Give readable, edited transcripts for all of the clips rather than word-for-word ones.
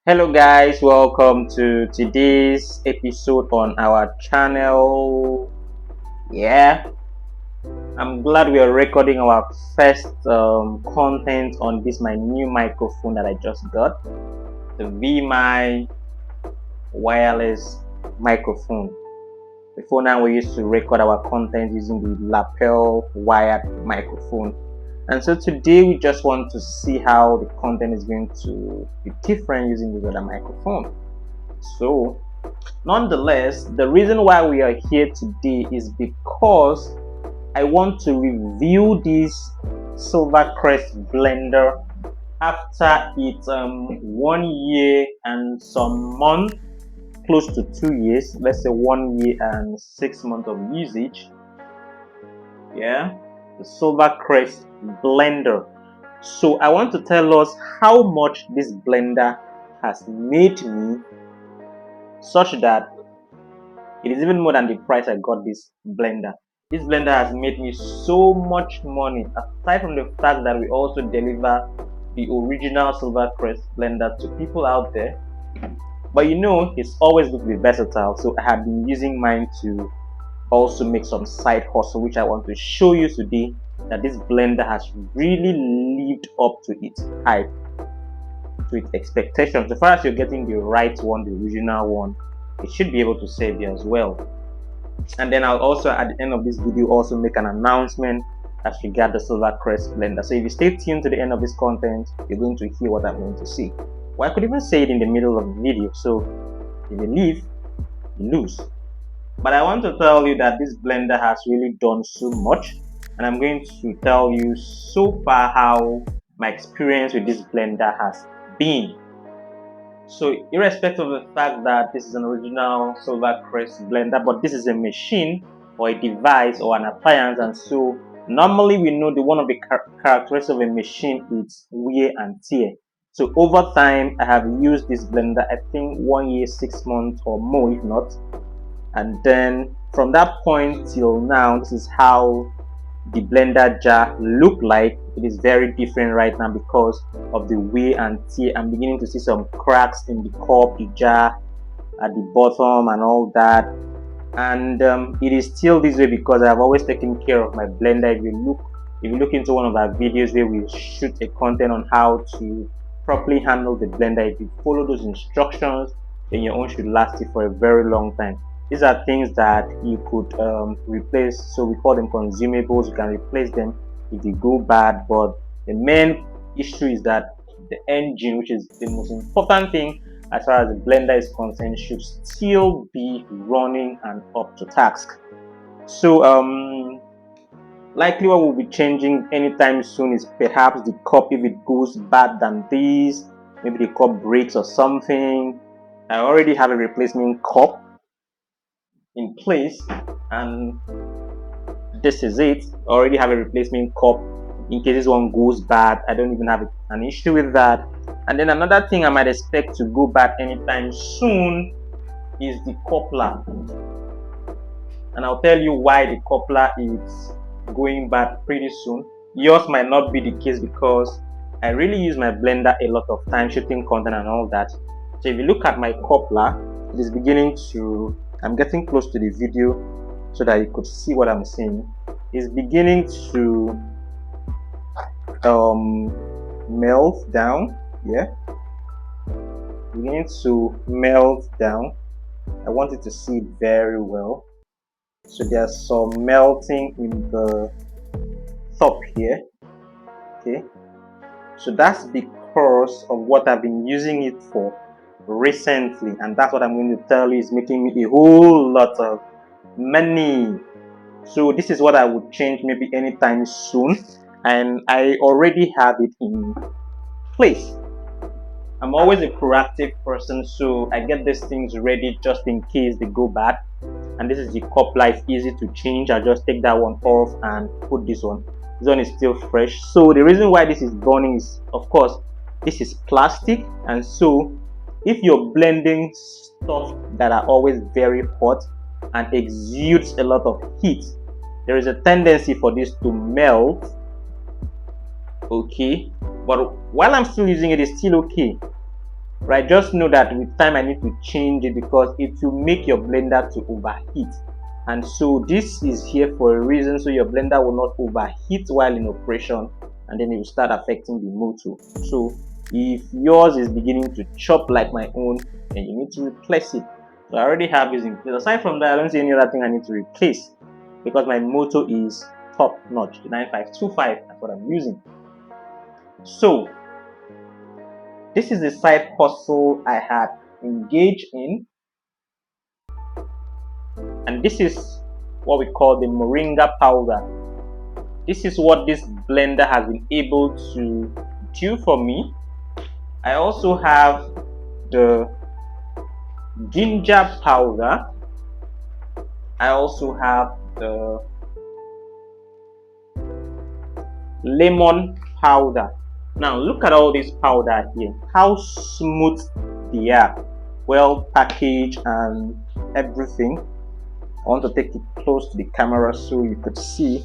Hello guys, welcome to today's episode on our channel. Yeah, I'm glad we are recording our first content on this my new microphone that I just got, the VMI wireless microphone. Before now we used to record our content using the lapel wired microphone. And so today we just want to see how the content is going to be different using this other microphone. So nonetheless, the reason why we are here today is because I want to review this silver crest blender after its 1 year and some month, close to 2 years, let's say 1 year and 6 months of usage. Yeah, the silver crest blender. So I want to tell us how much this blender has made me, such that it is even more than the price I got this blender. This blender has made me so much money, aside from the fact that we also deliver the original Silvercrest blender to people out there. But you know, it's always good to be versatile, so I have been using mine to also make some side hustle, which I want to show you today, that this blender has really lived up to its hype, to its expectations. So far as you're getting the right one, the original one, it should be able to save you as well. And then I'll also at the end of this video also make an announcement as regard the Silvercrest blender. So if you stay tuned to the end of this content, you're going to hear what I'm going to say. Well, I could even say it in the middle of the video, so if you leave, you lose. But I want to tell you that this blender has really done so much, and I'm going to tell you so far how my experience with this blender has been. So irrespective of the fact that this is an original Silvercrest blender, but this is a machine or a device or an appliance, and so normally we know the one of the characteristics of a machine is wear and tear. So over time I have used this blender, I think 1 year, 6 months or more if not, and then from that point till now, this is how the blender jar look like. It is very different right now because of the wear and tear. I'm beginning to see some cracks in the cup, the jar at the bottom and all that, and it is still this way because I've always taken care of my blender. If you look into one of our videos where we shoot a content on how to properly handle the blender, if you follow those instructions, then your own should last you for a very long time. These are things that you could replace, so we call them consumables. You can replace them if they go bad, but the main issue is that the engine, which is the most important thing as far as the blender is concerned, should still be running and up to task. So likely what will be changing anytime soon is perhaps the cup. If it goes bad than this, maybe the cup breaks or something, I already have a replacement cup in place, and this is it. I already have a replacement cup in case this one goes bad. I don't even have an issue with that. And then another thing I might expect to go bad anytime soon is the coupler, and I'll tell you why the coupler is going bad pretty soon. Yours might not be the case because I really use my blender a lot of time shooting content and all that. So if you look at my coupler, it is beginning to, I'm getting close to the video so that you could see what I'm saying. It's beginning to melt down. Yeah, beginning to melt down. I want you to see it very well. So there's some melting in the top here. Okay, so that's because of what I've been using it for recently, and that's what I'm going to tell you is making me a whole lot of money. So this is what I would change maybe anytime soon, and I already have it in place. I'm always a proactive person, so I get these things ready just in case they go bad. And this is the coupler. It's easy to change. I just take that one off and put this one. This one is still fresh. So the reason why this is burning is, of course, this is plastic, and so if you're blending stuff that are always very hot and exudes a lot of heat, there is a tendency for this to melt. Okay, but while I'm still using it, it's still okay. right? Just know that with time I need to change it because it will make your blender to overheat. And so this is here for a reason, so your blender will not overheat while in operation, and then it will start affecting the motor. So if yours is beginning to chop like my own, then you need to replace it. So I already have this in place. Aside from that, I don't see any other thing I need to replace because my motor is top notch. The 9525, that's what I'm using. So this is the side hustle I had engaged in, and this is what we call the moringa powder. This is what this blender has been able to do for me. I also have the ginger powder. I also have the lemon powder. Now look at all this powder here, how smooth they are, well packaged and everything. I want to take it close to the camera so you could see.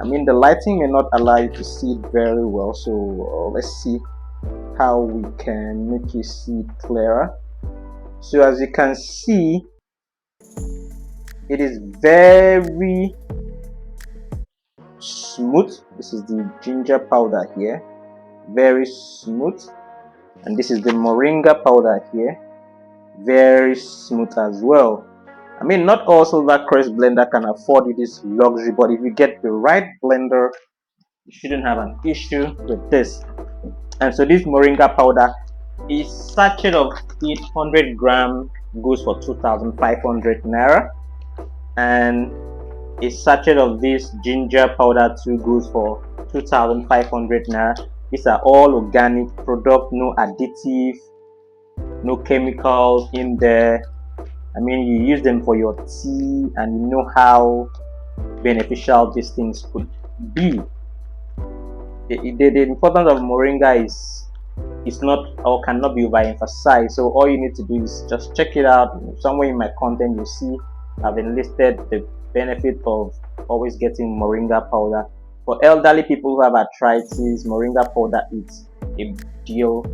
I mean, the lighting may not allow you to see it very well, so let's see how we can make you see it clearer. So as you can see, it is very smooth. This is the ginger powder here, very smooth, and this is the moringa powder here, very smooth as well. I mean, not all silver crest blender can afford you this luxury, but if you get the right blender, you shouldn't have an issue with this. And so this moringa powder, a sachet of 800 gram goes for 2,500 naira, and a sachet of this ginger powder too goes for 2,500 naira. These are all organic product, no additive, no chemicals in there. I mean, you use them for your tea and you know how beneficial these things could be. The importance of moringa is not or cannot be overemphasized. So all you need to do is just check it out. Somewhere in my content you see I've enlisted the benefit of always getting moringa powder. For elderly people who have arthritis, moringa powder is a deal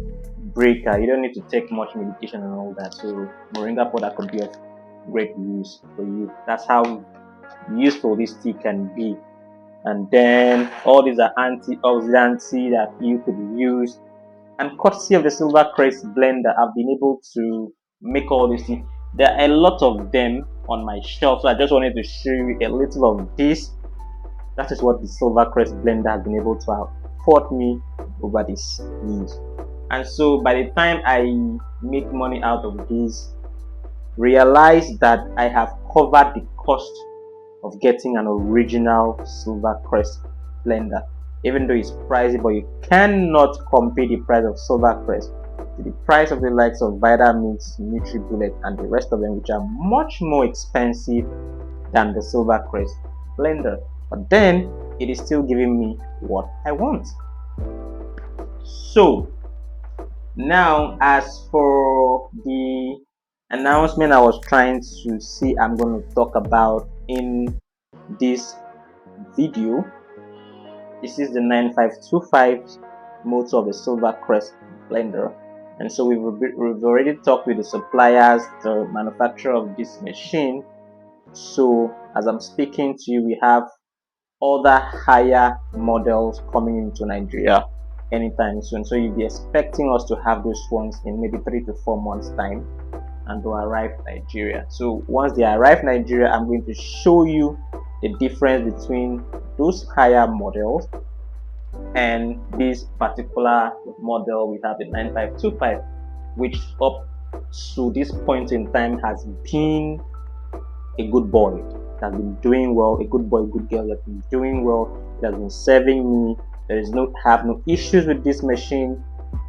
breaker. You don't need to take much medication and all that. So moringa powder could be of great use for you. That's how useful this tea can be. And then all these are antioxidants that you could use, and courtesy of the silver crest blender, I've been able to make all these things. There are a lot of them on my shelf, so I just wanted to show you a little of this. That is what the silver crest blender has been able to afford me over these years. And so by the time I make money out of this, realize that I have covered the cost of getting an original silver crest blender. Even though it's pricey, but you cannot compare the price of silver crest to the price of the likes of Vitamix, NutriBullet, and the rest of them, which are much more expensive than the silver crest blender. But then it is still giving me what I want. So now, as for the announcement I was trying to see, I'm going to talk about in this video. This is the 9525 motor of the silver crest blender, and so we've already talked with the suppliers, the manufacturer of this machine. So as I'm speaking to you, we have other higher models coming into Nigeria anytime soon, so you'll be expecting us to have those ones in maybe 3 to 4 months time, and they'll arrive Nigeria. So once they arrive Nigeria, I'm going to show you the difference between those higher models and this particular model. We have the 9525, which up to this point in time has been a good boy. It has been doing well. A good boy, good girl, that has been doing well. It has been serving me. There is no issues with this machine.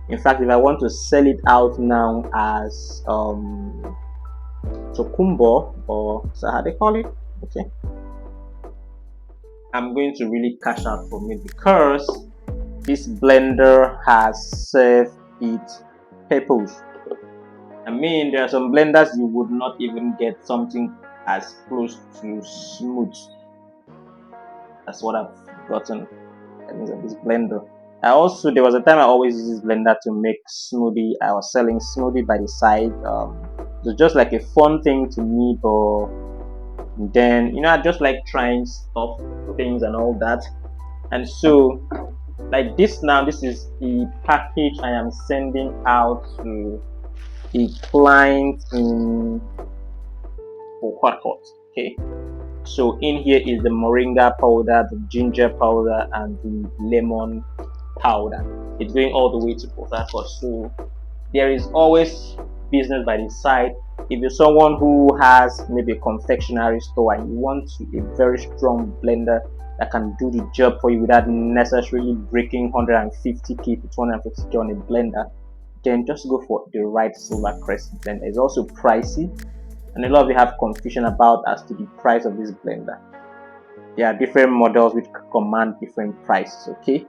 In fact, if I want to sell it out now as Tokumbo, or so how they call it, okay, I'm going to really cash out from it because this blender has served its purpose. I mean, there are some blenders you would not even get something as close to smooth as what I've gotten of this blender. I also, there was a time I always used this blender to make smoothie. I was selling smoothie by the side. It was just like a fun thing to me, but then I just like trying stuff, things, and all that. And so, like this now, this is the package I am sending out to a client in Port. Okay, so in here is the moringa powder, the ginger powder, and the lemon powder. It's going all the way to Port. So there is always business by the side. If you're someone who has maybe a confectionery store and you want a very strong blender that can do the job for you without necessarily breaking 150k to 250k on a blender, then just go for the right silver crest blender. It's also pricey, and a lot of you have confusion about as to the price of this blender. There are different models which command different prices. Okay,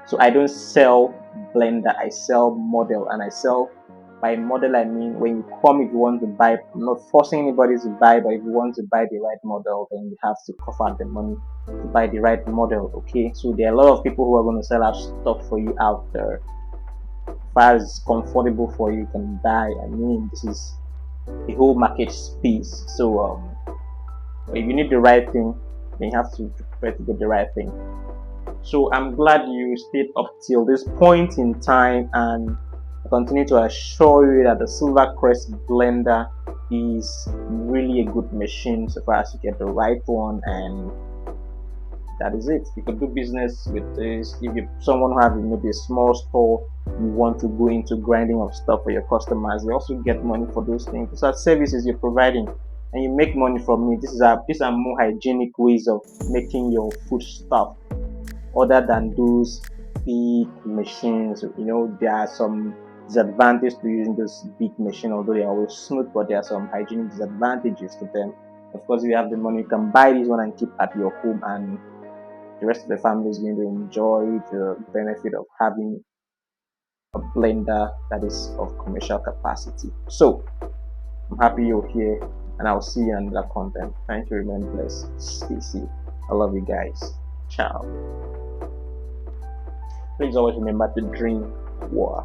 so I don't sell blender, I sell model, and I sell by model I mean when you come, if you want to buy, I'm not forcing anybody to buy, but if you want to buy the right model, then you have to cough out the money to buy the right model. Okay, so there are a lot of people who are going to sell out stuff for you out there. As far as comfortable for you, you can buy. I mean, this is the whole market space. So if you need the right thing, then you have to prepare to get the right thing. So I'm glad you stayed up till this point in time, and I continue to assure you that the Silvercrest blender is really a good machine so far as you get the right one, and that is it. You can do business with this. If you're someone who has maybe a small store, you want to go into grinding of stuff for your customers, you also get money for those things. These are services you're providing, and you make money from it. These are more hygienic ways of making your food stuff other than those big machines. There are some disadvantages to using those big machines, although they are always smooth, but there are some hygienic disadvantages to them. Of course, if you have the money, you can buy this one and keep at your home, and the rest of the family is going to enjoy the benefit of having a blender that is of commercial capacity. So I'm happy you're here, and I'll see you on that content. Thank you. Remain blessed. Stay safe. I love you guys. Ciao. Please always remember to drink water.